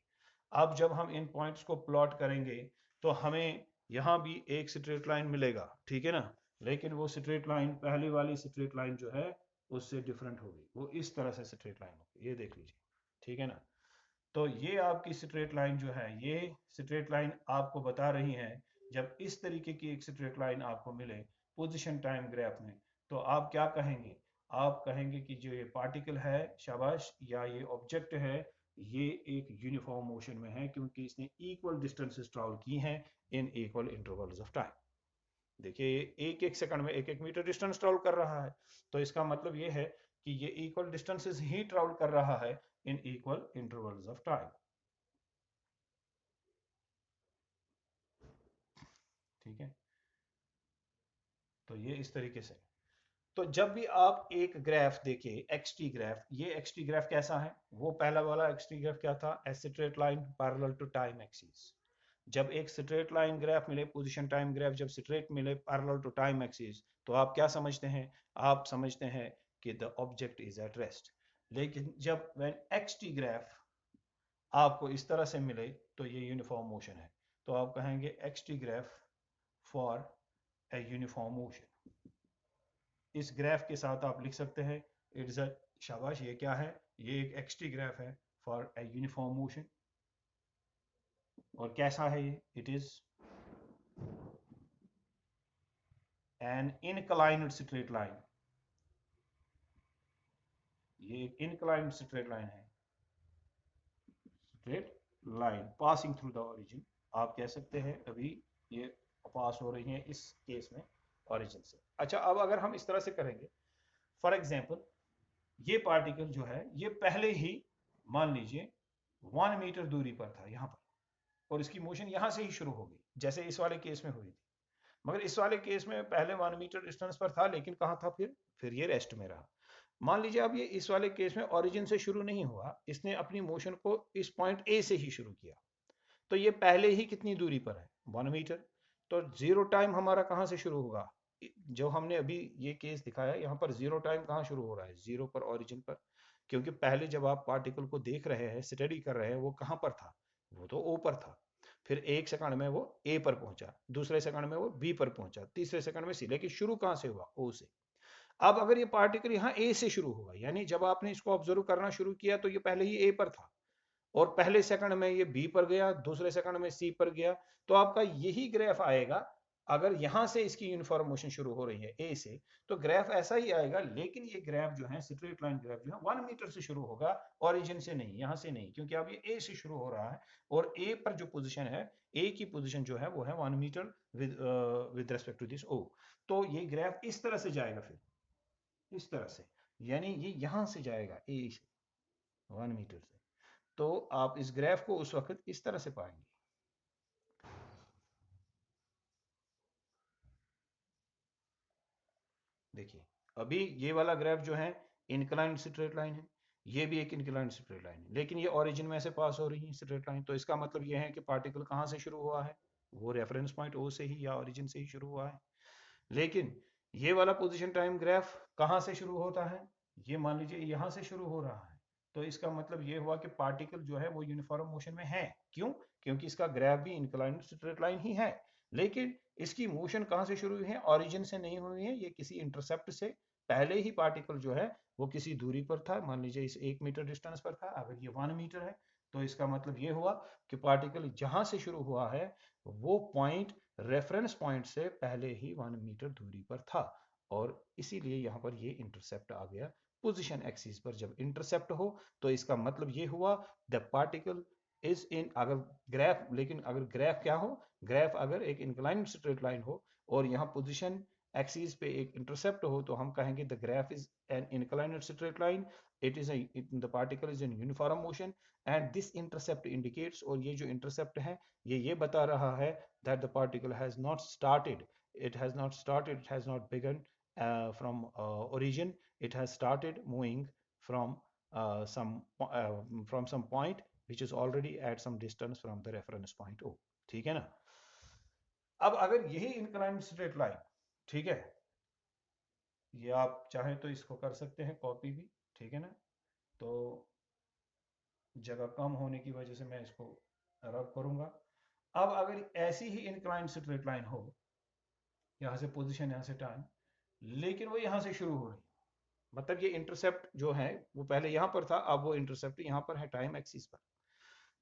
A: अब जब हम इन पॉइंट्स को प्लॉट करेंगे तो हमें यहाँ भी एक स्ट्रेट लाइन मिलेगा, ठीक है ना। लेकिन वो स्ट्रेट लाइन, पहली वाली स्ट्रेट लाइन जो है उससे डिफरेंट होगी, वो इस तरह से स्ट्रेट लाइन होगी, ये देख लीजिए, ठीक है ना। तो ये आपकी स्ट्रेट लाइन जो है, ये स्ट्रेट लाइन आपको बता रही है, जब इस तरीके की एक स्ट्रेट लाइन आपको मिले पोजीशन टाइम ग्राफ में, तो आप क्या कहेंगे, आप कहेंगे कि जो ये पार्टिकल है, शाबाश, या ये ऑब्जेक्ट है, ये एक यूनिफॉर्म मोशन में है, क्योंकि इसने इक्वल डिस्टेंसेस ट्रैवल की हैं in equal intervals of time. देखिए, एक एक सेकंड में 1-1 मीटर डिस्टेंस ट्रैवल कर रहा है, तो इसका मतलब ये है कि ये इक्वल डिस्टेंसेस ही ट्रैवल कर रहा है in equal intervals of time, ठीक है। तो ये इस तरीके से, तो जब भी आप एक ग्राफ देखिए, एक्सटी ग्राफ, ये एक्सटी ग्राफ कैसा है, वो पहला वाला एक्सटी ग्राफ क्या था, a straight line parallel to time axis. जब एक स्ट्रेट लाइन ग्राफ मिले, पोजीशन टाइम ग्राफ जब स्ट्रेट मिले पैरेलल टू टाइम एक्सिस, तो आप क्या समझते हैं, आप समझते हैं कि the object is at rest. लेकिन जब व्हेन एक्सटी ग्राफ आपको इस तरह से मिले तो ये यूनिफॉर्म मोशन है, तो आप कहेंगे XT graph for a uniform motion. इस ग्राफ के साथ आप लिख सकते हैं इट्स अ, शाबाश, ये क्या है, ये एक एक्सटी ग्राफ है फॉर ए यूनिफॉर्म मोशन। और कैसा है ये, it is N inclined straight line, ये एक इनक्लाइंड स्ट्रेट लाइन है, straight line passing through the origin. आप कह सकते हैं अभी ये पास हो रही है इस केस में ओरिजिन से। अच्छा, अब अगर हम इस तरह से करेंगे, फॉर एग्जांपल ये पार्टिकल जो है ये पहले ही मान लीजिए 1 मीटर दूरी पर था यहाँ पर, और इसकी मोशन यहाँ से ही शुरू हो गई जैसे इस वाले केस में हुई थी। मगर इस वाले केस में पहले 1 मीटर डिस्टेंस पर था, लेकिन कहाँ था, फिर ये रेस्ट में रहा। मान लीजिए अब ये इस वाले केस में ओरिजिन से शुरू नहीं हुआ, इसने अपनी मोशन को इस पॉइंट ए से ही शुरू किया, तो ये पहले ही कितनी दूरी पर है, 1 मीटर। तो जीरो टाइम हमारा कहाँ से शुरू होगा, जो हमने अभी ये केस दिखाया यहाँ पर जीरो टाइम कहाँ शुरू हो रहा है, जीरो पर, ओरिजिन पर। क्योंकि पहले जब आप पार्टिकल को देख रहे हैं, स्टडी कर रहे हैं, वो कहाँ पर था, वो तो ओ पर था। फिर एक सेकंड में वो ए पर पहुंचा, दूसरे सेकंड में वो बी पर पहुंचा, तीसरे सेकंड में सी, लेकिन शुरू कहाँ से हुआ, ओ से। अब अगर ये पार्टिकल यहाँ ए से शुरू हुआ, यानी जब आपने इसको ऑब्जर्व करना शुरू किया तो ये पहले ही ए पर था, और पहले सेकंड में ये बी पर गया, दूसरे सेकंड में सी पर गया, तो आपका यही ग्राफ आएगा। अगर यहां से इसकी यूनिफॉर्म मोशन शुरू हो रही है ए से, तो ग्राफ ऐसा ही आएगा, लेकिन ये ग्राफ जो है, स्ट्रेट लाइन ग्राफ जो है, 1 मीटर से शुरू होगा, ओरिजिन से नहीं, यहां से नहीं, क्योंकि अब ये ए से शुरू हो रहा है, और ए पर जो पोजीशन है, ए की पोजीशन जो है वो है 1 metre with respect to this O. तो ये ग्राफ इस तरह से जाएगा, फिर इस तरह से, यानी ये यहां से जाएगा ए से 1 मीटर से। तो आप इस ग्राफ को उस वक्त इस तरह से पाएंगे। देखिए, अभी ये वाला ग्राफ जो है इंक्लाइंड स्ट्रेट लाइन है, ये भी एक इंक्लाइंड स्ट्रेट लाइन है, लेकिन ये ओरिजिन में से पास हो रही है स्ट्रेट लाइन, तो इसका मतलब ये है कि पार्टिकल कहाँ से शुरू हुआ है, वो रेफरेंस पॉइंट ओ से ही या ओरिजिन से ही शुरू हुआ है। लेकिन ये वाला पोजीशन टाइम ग्राफ कहाँ से शुरू होता है, ये मान लीजिए यहाँ से शुरू हो रहा है, तो इसका मतलब ये हुआ कि पार्टिकल जो है वो यूनिफॉर्म मोशन में है। क्यों, क्योंकि इसका ग्राफ भी इंक्लाइंड स्ट्रेट लाइन ही है, लेकिन इसकी मोशन कहाँ से शुरू हुई है, ओरिजिन से नहीं हुई है, ये किसी इंटरसेप्ट से। पहले ही पार्टिकल जो है वो किसी दूरी पर था, मान लीजिए इस 1 मीटर डिस्टेंस पर था, अगर ये 1 मीटर है, तो इसका मतलब ये हुआ कि पार्टिकल जहां से शुरू हुआ है वो पॉइंट रेफरेंस पॉइंट से पहले ही 1 मीटर दूरी पर था, और इसीलिए यहाँ पर ये इंटरसेप्ट आ गया पोजीशन एक्सिस पर। जब इंटरसेप्ट हो तो इसका मतलब ये हुआ द पार्टिकल इज इन, अगर ग्राफ, लेकिन अगर ग्राफ क्या हो, ग्राफ अगर एक इंक्लाइंड स्ट्रेट लाइन हो और यहाँ पोजीशन एक्सिस पे एक इंटरसेप्ट हो, तो हम कहेंगे the graph is an inclined straight line, it is the particle is in uniform motion and this intercept indicates, और ये जो इंटरसेप्ट है ये बता रहा है that the particle has not started, it has not begun from origin, it has started moving from from some point which is already at some distance from the reference point O। ठीक है ना। अब अगर यही inclined straight line, ठीक है, ये आप चाहे तो इसको कर सकते हैं कॉपी भी, ठीक है ना, तो जगह कम होने की वजह से मैं इसको रब करूंगा। अब अगर ऐसी ही इंक्लाइंड स्ट्रेट लाइन हो, यहाँ से पोजीशन, यहाँ से टाइम, लेकिन वो यहाँ से शुरू हो रही, मतलब ये इंटरसेप्ट जो है वो पहले यहाँ पर था, अब वो इंटरसेप्ट यहाँ पर है टाइम एक्सिस पर।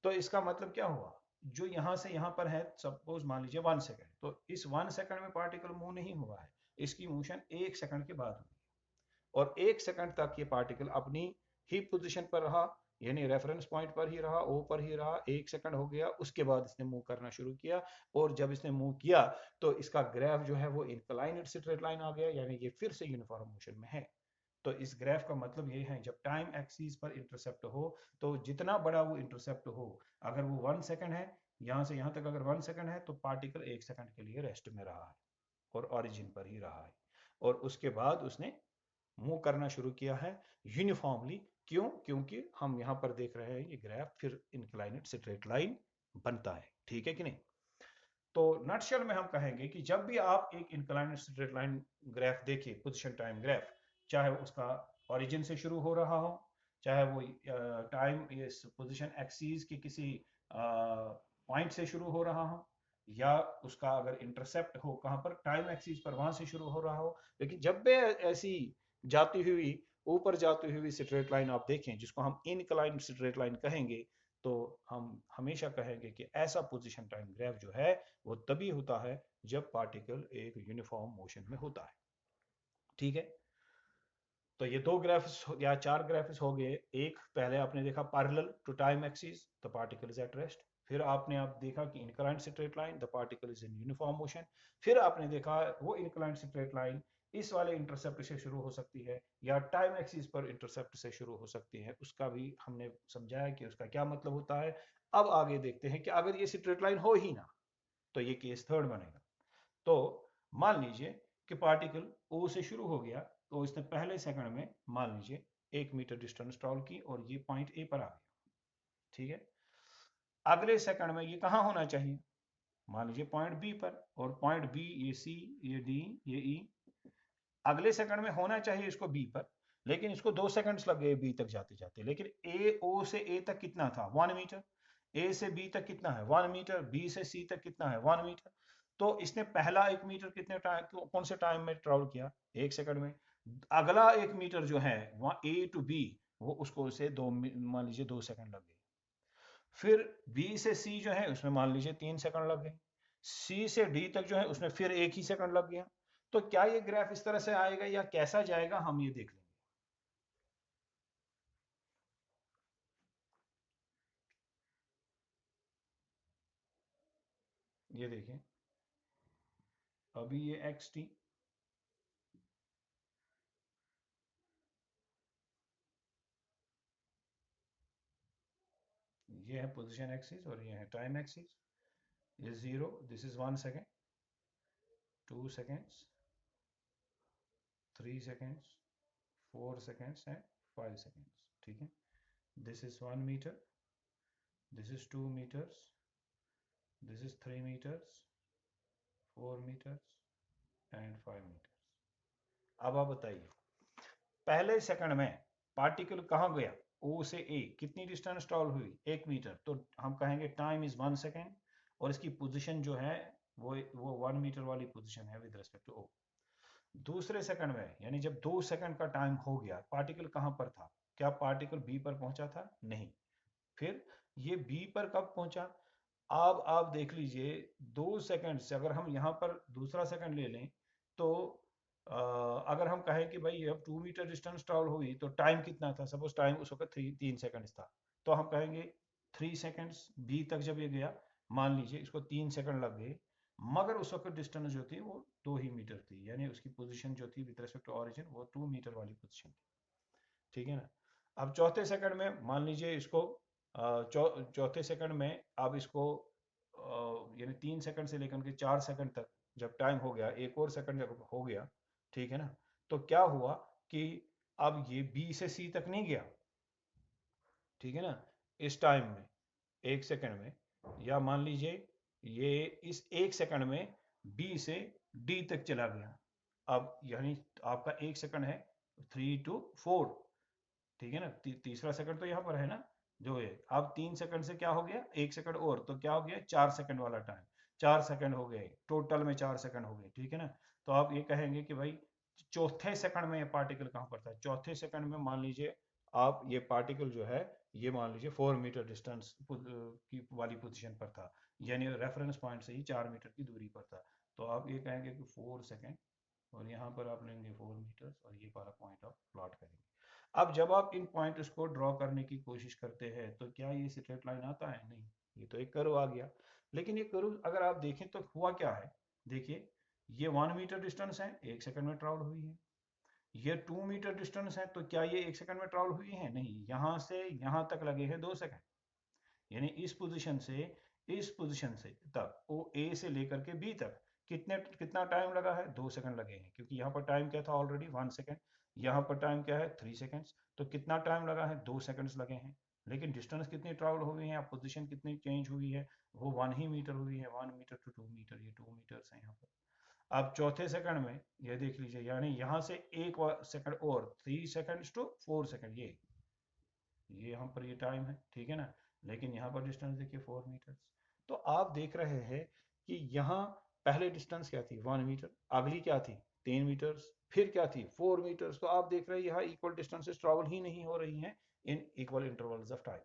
A: तो इसका मतलब क्या हुआ, जो यहाँ से यहाँ पर है, सपोज मान लीजिए 1 सेकंड, तो इस 1 सेकंड में पार्टिकल मूव नहीं हुआ है, इसकी मोशन 1 सेकंड के बाद हुई, और 1 सेकंड तक ये पार्टिकल अपनी ही पोजीशन पर रहा, यानी रेफरेंस पॉइंट पर ही रहा, ओ पर ही रहा। 1 सेकंड हो गया, उसके बाद इसने मूव करना शुरू किया, और जब इसने मूव किया तो इसका ग्राफ जो है वो इंक्लाइंड स्ट्रेट लाइन आ गया, यानी ये फिर से यूनिफॉर्म मोशन में है। तो इस ग्राफ का मतलब ये है, जब टाइम एक्सिस पर इंटरसेप्ट हो, तो जितना बड़ा वो इंटरसेप्ट हो, अगर वो 1 सेकंड है, यहाँ से यहाँ तक अगर 1 सेकंड है, तो पार्टिकल 1 सेकंड के लिए रेस्ट में रहा है और ओरिजिन पर ही रहा है। और उसके बाद उसने मूव करना शुरू किया है यूनिफॉर्मली। क्यों? क्योंकि हम यहाँ पर देख रहे हैं ये ग्राफ फिर इंक्लाइनेड स्ट्रेट लाइन बनता है, ठीक है कि नहीं। तो नटशेल में हम कहेंगे कि जब भी आप एक इंक्लाइनेड स्ट्रेट लाइन ग्राफ देखिए, पोजीशन टाइम ग्राफ, चाहे उसका ओरिजिन से शुरू हो रहा हो, चाहे वो टाइम इस पोजीशन एक्सीस के किसी पॉइंट से शुरू हो रहा हो, या उसका अगर इंटरसेप्ट हो कहाँ पर टाइम एक्सीस पर, वहां से शुरू हो रहा हो, लेकिन जब भी ऐसी जाती हुई ऊपर जाती हुई स्ट्रेट लाइन आप देखें जिसको हम इनक्लाइंड स्ट्रेट लाइन कहेंगे, तो हम हमेशा कहेंगे कि ऐसा पोजीशन टाइम ग्राफ जो है वो तभी होता है जब पार्टिकल एक यूनिफॉर्म मोशन में होता है, ठीक है। तो ये दो ग्राफ्स या चार ग्राफ्स हो गए। एक पहले आपने देखा parallel to time axis, the particle is at rest. फिर आपने आप देखा कि inclined straight line, the particle is in uniform motion. फिर आपने देखा वो इंक्लाइंड स्ट्रेट लाइन इस वाले इंटरसेप्ट से शुरू हो सकती है या टाइम एक्सिस पर इंटरसेप्ट से शुरू हो सकती है, उसका भी हमने समझाया कि उसका क्या मतलब होता है। अब आगे देखते हैं कि अगर ये स्ट्रेट लाइन हो ही ना, तो ये केस थर्ड बनेगा। तो मान लीजिए कि पार्टिकल ओ से शुरू हो गया, तो इसने पहले सेकंड में मान लीजिए 1 मीटर डिस्टेंस ट्रैवल की और ये पॉइंट ए पर आ गया, ठीक है। अगले सेकंड में ये कहाँ होना चाहिए? मान लीजिए पॉइंट बी पर, और पॉइंट बी ये सी, ये डी, ये ई, अगले सेकंड में होना चाहिए इसको बी पर, लेकिन इसको 2 सेकंड्स लग गए बी तक जाते जाते। लेकिन ए ओ से ए तक कितना था? 1 मीटर। ए से बी तक कितना है? 1 मीटर। बी से सी तक कितना है? 1 मीटर। तो इसने पहला 1 मीटर कितने टाइम, कौन से टाइम में ट्रेवल किया? 1 सेकंड में। अगला 1 मीटर जो है वहां ए टू बी, वो उसको उसे दो, मान लीजिए 2 सेकंड लग गए। फिर बी से सी जो है उसमें मान लीजिए 3 सेकंड लग गए। सी से डी तक जो है उसमें फिर एक ही सेकंड लग गया। तो क्या ये ग्राफ इस तरह से आएगा या कैसा जाएगा, हम ये देख लेंगे। ये देखिए, अभी ये एक्स टी, ये है पोजीशन एक्सिस और ये है टाइम एक्सिस। ये 0, this is 1 second, 2 seconds, 3 seconds, 4 seconds and 5 seconds, ठीक है। This is 1 metre, this is 2 metres, this is 3 metres, 4 metres and 5 metres. अब आप बताइए, पहले सेकंड में पार्टिकल कहाँ गया? ओ से ए कितनी डिस्टेंस ट्रैवल हुई? 1 मीटर। तो हम कहेंगे टाइम इज 1 सेकेंड, और इसकी पोजीशन जो है वो 1 मीटर वाली पोजीशन है विद रिस्पेक्ट टू ओ। दूसरे सेकंड में, यानी जब 2 सेकंड का टाइम हो गया, पार्टिकल कहाँ पर था? क्या पार्टिकल बी पर पहुंचा था? नहीं। फिर ये बी पर कब पहुंचा? अब आप देख लीजिए, 2 सेकंड से अगर हम यहाँ पर दूसरा सेकंड ले लें, तो अगर हम कहें कि भाई अब 2 मीटर डिस्टेंस ट्रैवल हुई तो टाइम कितना था? सपोज टाइम उस वक्त 3 सेकंड था, तो हम कहेंगे 3 सेकंड्स बी तक जब ये गया, मान लीजिए इसको 3 सेकंड लग गए, मगर उस वक्त डिस्टेंस जो थी वो 2 ही मीटर थी, यानी उसकी पोजीशन जो थी विद रिस्पेक्ट टू ऑरिजिन वो 2 मीटर वाली पोजीशन थी, ठीक है ना। अब चौथे सेकंड में मान लीजिए इसको चौथे सेकंड में आप इसको यानी 3 सेकंड से लेकर के 4 सेकंड तक जब टाइम हो गया, एक और सेकंड जब हो गया, ठीक है ना, तो क्या हुआ कि अब ये बी से सी तक नहीं गया, ठीक है ना, इस टाइम में 1 सेकंड में, या मान लीजिए ये इस 1 सेकंड में बी से डी तक चला गया। अब यानी आपका 1 सेकंड है 3 to 4, ठीक है ना। तीसरा सेकंड तो यहाँ पर है ना, जो है अब 3 सेकंड से क्या हो गया? 1 सेकंड और, तो क्या हो गया? 4 सेकंड वाला टाइम। 4 सेकंड हो गए टोटल में, 4 सेकंड हो गए, ठीक है ना। तो आप ये कहेंगे कि भाई चौथे सेकंड में ये पार्टिकल कहाँ पर था? चौथे सेकंड में मान लीजिए आप ये पार्टिकल जो है ये मान लीजिए 4 मीटर डिस्टेंस की वाली पोजीशन पर था, यानी रेफरेंस पॉइंट से ही 4 मीटर की दूरी पर था। तो आप ये कहेंगे कि 4 सेकंड, और यहाँ पर आप लेंगे 4 मीटर्स और ये वाला पॉइंट आप प्लॉट करेंगे। अब जब आप इन पॉइंट्स को ड्रॉ करने की कोशिश करते हैं तो क्या ये स्ट्रेट लाइन आता है? नहीं, ये तो एक कर्व आ गया। लेकिन ये कर्व अगर आप देखें तो हुआ क्या है, देखिए, ये 1 मीटर डिस्टेंस है, 1 सेकंड में ट्रैवल हुई है। ये 2 मीटर डिस्टेंस है, तो क्या ये 1 सेकंड में ट्रैवल हुई है? नहीं, यहाँ से यहाँ तक लगे हैं 2 सेकंड, यानी इस पोजीशन से तक, ओ ए से लेकर के बी तक कितना टाइम लगा है, 2 सेकंड लगे हैं, क्योंकि यहाँ पर टाइम क्या था ऑलरेडी 1 सेकंड, यहाँ पर टाइम क्या है 3 सेकंड्स, तो कितना टाइम लगा है, 2 सेकंड्स लगे हैं। लेकिन डिस्टेंस कितनी ट्रैवल हुई है, पोजीशन कितनी चेंज हुई है, वो 1 ही मीटर हुई है, 1 मीटर टू 2 मीटर, ये 2 मीटर्स है यहाँ पर। अब चौथे सेकंड में ये देख लीजिए, यानी यहाँ से एक सेकंड और 3 सेकंड्स टू 4 सेकंड, ये यहाँ पर ये टाइम है, ठीक है ना। लेकिन यहाँ पर डिस्टेंस देखिए 4 मीटर्स। तो आप देख रहे हैं कि यहाँ पहले डिस्टेंस क्या थी 1 मीटर, अगली क्या थी 3 मीटर्स, फिर क्या थी 4 मीटर्स। तो आप देख रहे हैं यहाँ इक्वल डिस्टेंसेस ट्रैवल ही नहीं हो रही हैं in equal intervals of time,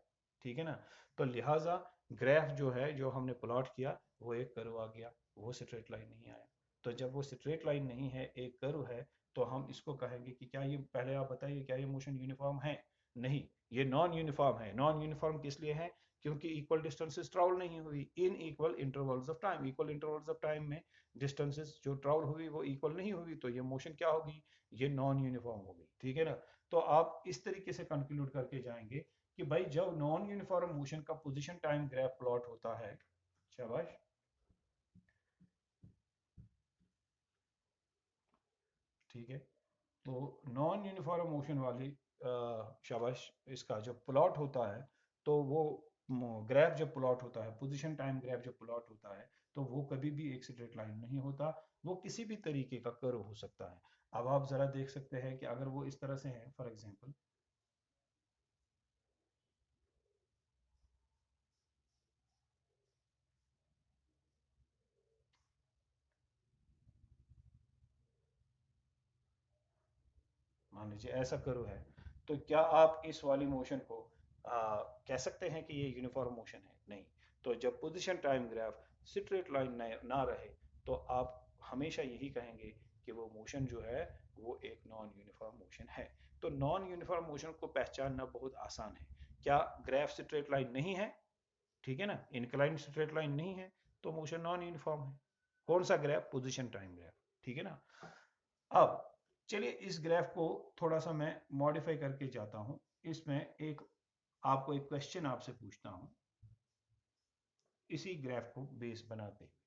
A: ठीक है ना। तो लिहाजा ग्राफ जो है, जो हमने प्लॉट किया, वो एक कर्व आ गया, वो स्ट्रेट लाइन नहीं आया। तो जब वो स्ट्रेट लाइन नहीं है, एक कर्व है, तो हम इसको कहेंगे कि क्या ये, पहले आप बताइए, क्या ये मोशन यूनिफॉर्म है? नहीं, ये नॉन यूनिफॉर्म है। नॉन यूनिफॉर्म किस लिए है? क्योंकि इक्वल डिस्टेंसेस ट्रैवल नहीं हुई in equal intervals of time. Equal intervals of time में डिस्टेंसेस जो ट्रैवल हुई वो इक्वल नहीं हुई, तो ये मोशन क्या होगी, ये नॉन यूनिफॉर्म होगी, ठीक है ना। तो आप इस तरीके से कंक्लूड करके जाएंगे कि भाई जब नॉन यूनिफॉर्म मोशन का पोजीशन टाइम ग्राफ प्लॉट होता है, शाबाश, ठीक है, तो नॉन यूनिफॉर्म मोशन वाली शाबाश, इसका जो प्लॉट होता है, तो वो ग्राफ जब प्लॉट होता है, पोजीशन टाइम ग्राफ जब प्लॉट होता है, तो वो कभी भी एक स्ट्रेट लाइन नहीं होता, वो किसी भी तरीके का कर्व हो सकता है। अब आप जरा देख सकते हैं कि अगर वो इस तरह से है, फॉर एग्जांपल, मान लीजिए ऐसा कर्व है, तो क्या आप इस वाली मोशन को कह सकते हैं कि ये यूनिफॉर्म मोशन है? नहीं। तो जब position time graph straight line ना रहे, तो आप हमेशा यही कहेंगे कि वो मोशन जो है वो एक नॉन यूनिफॉर्म मोशन है। तो नॉन यूनिफॉर्म मोशन को पहचानना बहुत आसान है। क्या ग्राफ स्ट्रेट लाइन नहीं है, ठीक है ना, इंक्लाइन स्ट्रेट लाइन नहीं है, तो मोशन नॉन यूनिफॉर्म है। कौन सा ग्राफ? पोजीशन टाइम ग्राफ, ठीक है ना। अब चलिए इस ग्राफ को थोड़ा सा मैं मॉडिफाई करके जाता हूं। इसमें एक आपको एक क्वेश्चन आपसे पूछता हूं, इसी ग्राफ को बेस बनाते।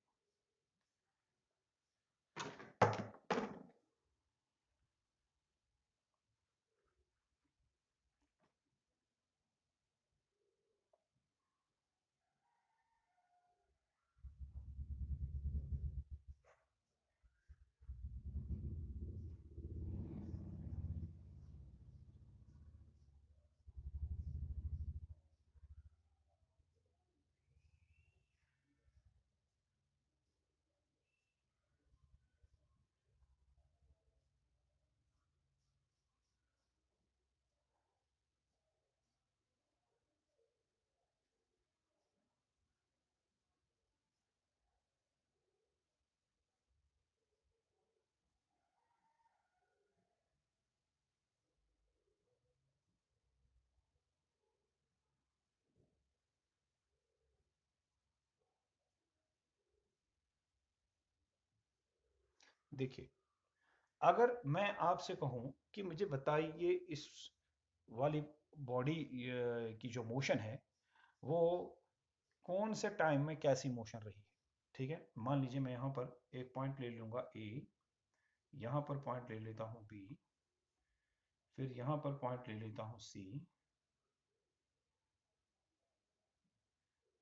A: देखिए, अगर मैं आपसे कहूं कि मुझे बताइए इस वाली बॉडी की जो मोशन है, वो कौन से टाइम में कैसी मोशन रही है, ठीक है। मान लीजिए मैं यहाँ पर एक पॉइंट ले लूंगा ए, यहाँ पर पॉइंट ले लेता हूँ बी, फिर यहाँ पर पॉइंट ले लेता हूँ सी,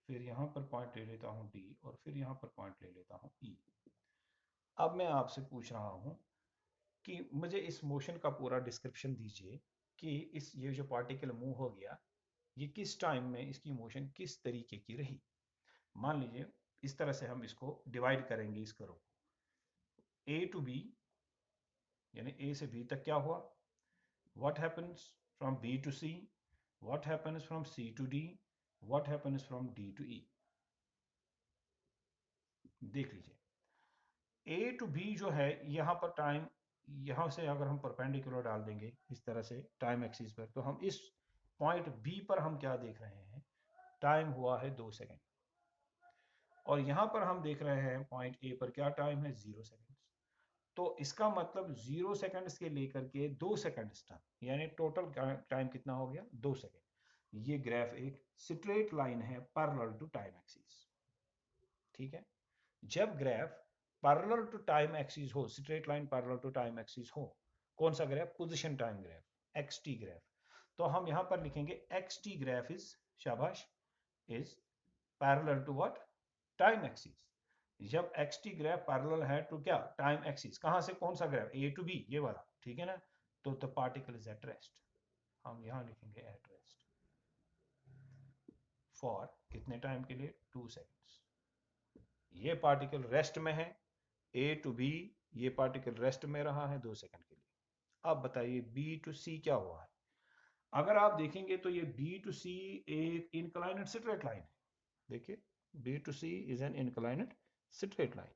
A: फिर यहाँ पर पॉइंट ले लेता हूँ डी, और फिर यहाँ पर पॉइंट ले लेता हूँ ई। अब मैं आपसे पूछ रहा हूँ कि मुझे इस मोशन का पूरा डिस्क्रिप्शन दीजिए कि इस ये जो पार्टिकल मूव हो गया, ये किस टाइम में इसकी मोशन किस तरीके की रही। मान लीजिए इस तरह से हम इसको डिवाइड करेंगे इस कर्व को, ए टू बी, यानी ए से बी तक क्या हुआ, what happens from B to C, what happens from C to D, what happens from D to E. देख लीजिए, ए टू बी जो है, यहाँ पर टाइम, यहाँ से अगर हम परपेंडिकुलर डाल देंगे इस तरह से टाइम एक्सिस पर, तो हम इस पॉइंट बी पर हम क्या देख रहे हैं, टाइम हुआ है 2 सेकंड। और यहाँ पर हम देख रहे हैं पॉइंट ए पर क्या टाइम है, 0 सेकंड। तो इसका मतलब 0 सेकंड्स के लेकर के 2 सेकंड तक, यानी टोटल टाइम कितना हो गया, 2 सेकंड। ये ग्राफ एक स्ट्रेट लाइन है पैरेलल टू टाइम एक्सिस, ठीक है। जब graph parallel to time axis हो, straight line parallel to time axis हो, कौन सा graph? Position time graph, XT graph. तो हम यहां पर लिखेंगे एक्सटी ग्राफ इज, शाबाश, is parallel to what? Time axis. जब एक्सटी ग्राफ पैरेलल है तो क्या? Time axis. कहां से कौन सा ग्राफ? ए टू बी, ये वाला, ठीक है ना? तो the particle is at rest, हम यहां लिखेंगे एट रेस्ट फॉर कितने टाइम के लिए? 2 सेकेंड्स। ये पार्टिकल रेस्ट में है, ए टू बी, ये पार्टिकल रेस्ट में रहा है 2 सेकंड के लिए। अब बताइए बी टू सी क्या हुआ है? अगर आप देखेंगे तो ये बी टू सी एक इंक्लाइनेड स्ट्रेट लाइन है। देखिए B to C is an inclined straight line,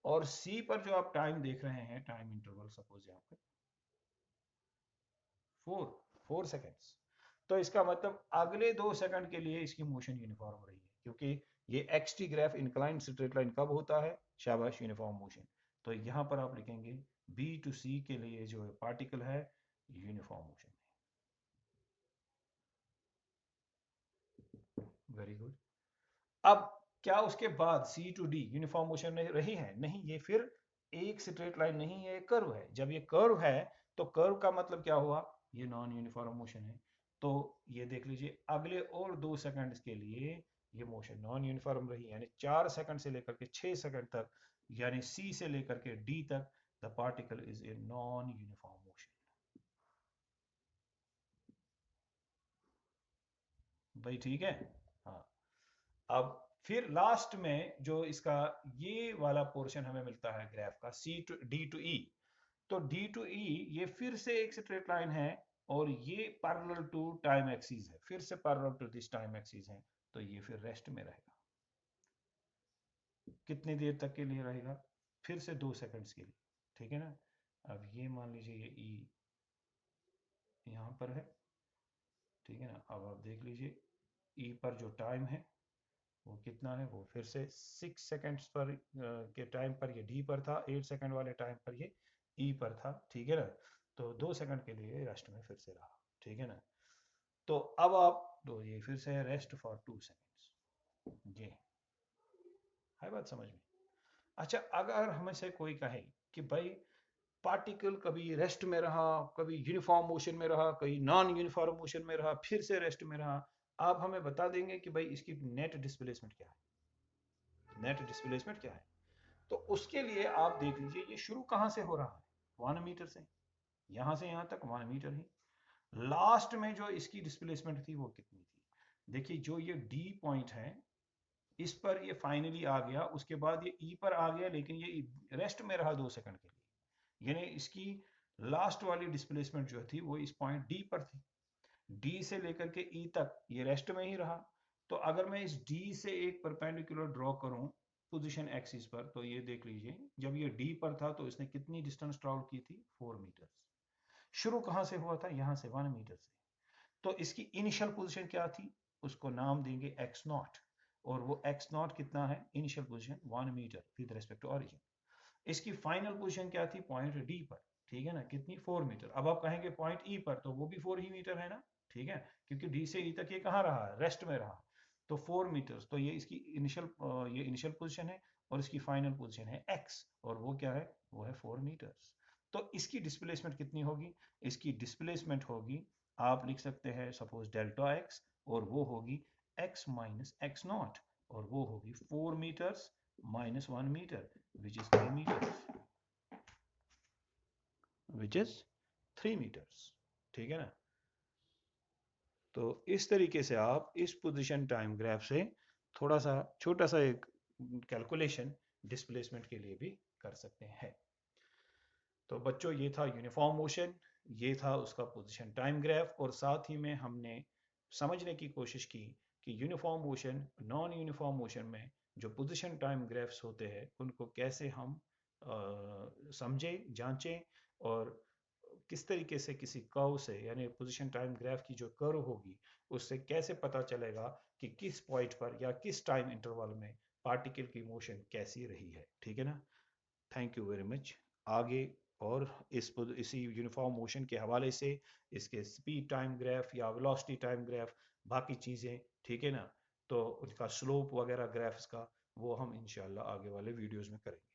A: और सी पर जो आप टाइम देख रहे हैं, टाइम इंटरवल सपोज यहाँ पे 4 सेकेंड्स, तो इसका मतलब अगले 2 सेकंड के लिए इसकी मोशन यूनिफॉर्म रही है, क्योंकि ये x T graph incline straight line कब होता है? शाबाश, यूनिफॉर्म मोशन। तो यहां पर आप लिखेंगे बी टू सी के लिए जो पार्टिकल है यूनिफॉर्म मोशन में। Very good. अब क्या उसके बाद सी टू डी यूनिफॉर्म मोशन में रही है? नहीं, ये फिर एक स्ट्रेट लाइन नहीं है, एक कर्व है। जब ये कर्व है तो कर्व का मतलब क्या हुआ? ये नॉन यूनिफॉर्म मोशन है। तो ये देख लीजिए अगले और 2 सेकंड्स के लिए ये मोशन नॉन यूनिफॉर्म रही, यानी 4 सेकंड से लेकर के 6 सेकंड तक, यानी सी से लेकर के डी तक the particle is a non uniform motion. भाई ठीक है? हाँ। अब फिर लास्ट में जो इसका ये वाला पोर्शन हमें मिलता है ग्राफ का, सी टू डी टू ई। तो डी टू ई ये फिर से एक स्ट्रेट लाइन है, और ये पैरेलल टू टाइम एक्सिस है, फिर से parallel to this time axis है। तो ये फिर रेस्ट में रहेगा। कितनी देर तक के लिए रहेगा? फिर से 2 सेकंड्स के लिए, ठीक है ना? अब ये मान लीजिए ये ई यहाँ पर है, ठीक है ना? अब आप देख लीजिए ई पर जो टाइम है वो कितना है? वो फिर से 6 सेकंड्स पर के टाइम पर ये डी पर था, 8 सेकंड वाले टाइम पर ये ई पर था, ठीक है ना? तो 2 सेकंड के लिए रेस्ट में फिर से रहा, ठीक है ना? तो अब आप तो ये फिर से रेस्ट फॉर 2 सेकंड्स। ये है बात समझ में? अच्छा, अगर हमें से कोई कहे कि भाई पार्टिकल कभी रेस्ट में रहा, कभी यूनिफॉर्म मोशन में रहा, कभी नॉन यूनिफॉर्म मोशन में रहा, फिर से रेस्ट में रहा, आप हमें बता देंगे कि भाई इसकी नेट डिस्प्लेसमेंट क्या है? नेट डिस्प्लेसमेंट क्या है? तो उसके लिए आप देख लीजिए ये शुरू कहां से हो रहा है? 1 मीटर से। यहां से यहां तक 1 मीटर ही। लास्ट में जो इसकी डिस्प्लेसमेंट थी वो कितनी थी? देखिए जो ये डी पॉइंट है, इस पर ये फाइनली आ गया, उसके बाद ये ई पर आ गया, लेकिन ये रेस्ट में रहा 2 सेकंड के लिए, यानी इसकी लास्ट वाली डिस्प्लेसमेंट जो थी वो इस पॉइंट डी पर थी। डी से लेकर के ई तक ये रेस्ट में ही रहा। तो अगर मैं इस डी से एक परपेंडिकुलर ड्रॉ करूं पोजीशन एक्सिस पर, तो ये देख लीजिए जब ये डी पर था तो इसने कितनी डिस्टेंस ट्रैवल की थी? 4 मीटर। शुरू कहां से हुआ था? यहां से 1 मीटर से। तो इसकी इनिशियल पोजीशन क्या थी? उसको नाम देंगे एक्स नॉट, और वो एक्स नॉट कितना है? Initial position 1 metre with respect to origin. इसकी फाइनल पोजीशन क्या थी? पॉइंट डी पर, ठीक है ना? कितनी? 4 मीटर। अब आप कहेंगे पॉइंट ई पर, तो वो भी 4 ही मीटर है ना, ठीक है? क्योंकि डी से ई तक ये कहाँ रहा? रेस्ट में रहा। तो 4 मीटर, तो ये इसकी इनिशियल पोजीशन है, और इसकी फाइनल पोजीशन है एक्स, और वो क्या है? वो है 4 मीटर्स। तो इसकी डिस्प्लेसमेंट कितनी होगी? इसकी डिस्प्लेसमेंट होगी, आप लिख सकते हैं सपोज डेल्टा एक्स, और वो होगी एक्स माइनस एक्स नॉट, और वो होगी 4 metres minus 1 metre, which is 3 metres, which is 3 metres, ठीक है ना? तो इस तरीके से आप इस पोजीशन टाइम ग्राफ से थोड़ा सा छोटा सा एक कैलकुलेशन डिस्प्लेसमेंट के लिए भी कर सकते हैं। तो बच्चों ये था यूनिफॉर्म मोशन, ये था उसका पोजीशन टाइम ग्राफ, और साथ ही में हमने समझने की कोशिश की कि uniform motion, non uniform motion में जो पोजीशन टाइम ग्राफ्स होते हैं उनको कैसे हम समझें, जांचें, और किस तरीके से किसी कर्व से, यानी पोजीशन टाइम ग्राफ की जो कर्व होगी उससे कैसे पता चलेगा कि किस पॉइंट पर या किस टाइम इंटरवल में पार्टिकल की मोशन कैसी रही है, ठीक है ना? Thank you very much. आगे और इसी यूनिफॉर्म मोशन के हवाले से इसके स्पीड टाइम ग्राफ या वेलोसिटी टाइम ग्राफ, बाकी चीज़ें, ठीक है ना, तो उनका स्लोप वगैरह ग्राफ्स का, वो हम इंशाल्लाह आगे वाले वीडियोस में करेंगे।